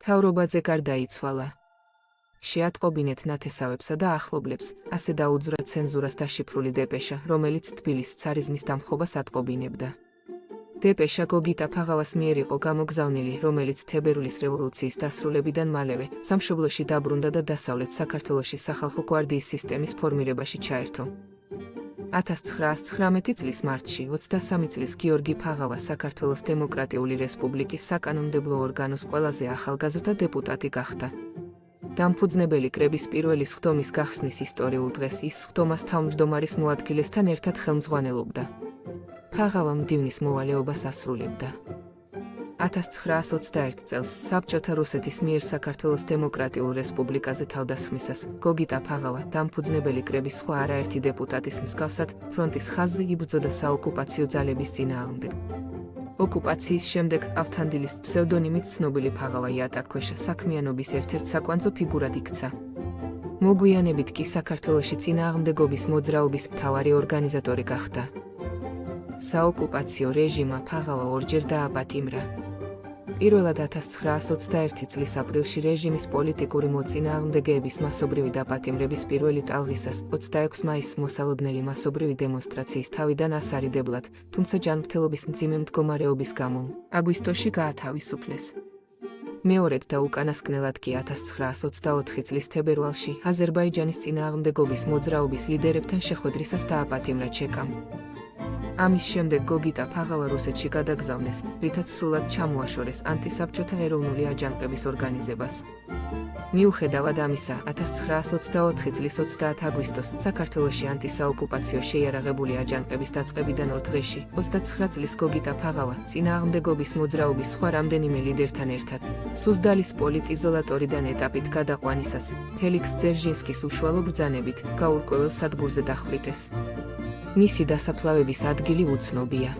მთავრობაზე გარდაიცვალა. შეატყობინეთ ნათესავებსა და ახლობლებს, ასე დაუძვრა ცენზურას დაშიფრული დეპეშა, რომელიც თბილისს ცარიზმის დამხობას ატყობინებდა. დეპეშა გოგიტა ფაღავას მიერ იყო გამოგზავნილი, რომელიც თებერვლის რევოლუციის დასრულებიდან მალევე სამშობლოში დაბრუნდა და დასავლეთ საქართველოში სახალხო გვარდიის სისტემის ფორმირებაში ჩაერთო. 1919 წლის მარტში 23 წლის გიორგი ფაღავა საქართველოს დემოკრატიული რესპუბლიკის საკანონმდებლო ორგანოს ყველაზე ახალგაზრდა დეპუტატი გახდა. დამფუძნებელი კრების პირველი სხდომის გახსნის ისტორიულ დღეს ის სხდომას თავმჯდომარის მოადგილესთან ერთად ხელმძღვანელობდა. ფაღავა მდივნის მოვალეობას ასრულებდა. 1921 წელს საბჭოთა რუსეთის მიერ საქართველოს დემოკრატიულ რესპუბლიკაზე თავდასხმისას გოგიტა ფაღავა დამფუძნებელი კრების სხვა არაერთი დეპუტატის მსგავსად ფრონტის ხაზზე იბრძოდა საოკუპაციო ძალების წინააღმდეგ. ოკუპაციის შემდეგ ავთანდილის ფსევდონიმით ცნობილი ფაღავა იატაკქვეშა საქმიანობის ერთ-ერთ საკვანძო ფიგურად იქცა. მოგვიანებით კი საქართველოში წინააღმდეგობის მოძრაობის მთავარი ორგანიზატორი გახდა. საოკუპაციო რეჟიმმა ფაღავა ორჯერ დააპატიმრა. პირველად 1921 წლის აპრილში რეჟიმის პოლიტიკური მოწინააღმდეგეების მასობრივი დაპატიმრების პირველი ტალღისას 26 მაისს მოსალოდნელი მასობრივი დემონსტრაციის თავიდან ასარიდებლად, თუმცა ჯანმრთელობის მძიმე მდგომარეობის გამო აგვისტოში გაათავისუფლეს. მეორედ და უკანასკნელად კი 1924 წლის თებერვალში აზერბაიჯანის წინააღმდეგობის მოძრაობის ლიდერებთან შეხვედრისას დააპატიმრა ჩეკამ. ამის შემდეგ გოგიტა ფაღავა რუსეთში გადაგზავნეს, რითაც სრულად ჩამოაშორეს ანტისაბჭოთა ეროვნული აჯანყების ორგანიზებას. მიუხედავად ამისა, 1924 წლის 30 აგვისტოს საქართველოში ანტისაოკუპაციო შეიარაღებული აჯანყების დაწყებიდან 2 დღეში, 29 წლის გოგიტა ფაღავა წინააღმდეგობის მოძრაობის სხვა რამდენიმე ლიდერთან ერთად სუზდალის პოლიტიზოლატორიდან ეტაპით გადაყვანისას, ფელიქს ძერჟინსკის უშუალო ბრძანებით გაურკვეველ სადგურზე დახვრიტეს. მისი დასაფლავების ადგილი უცნობია.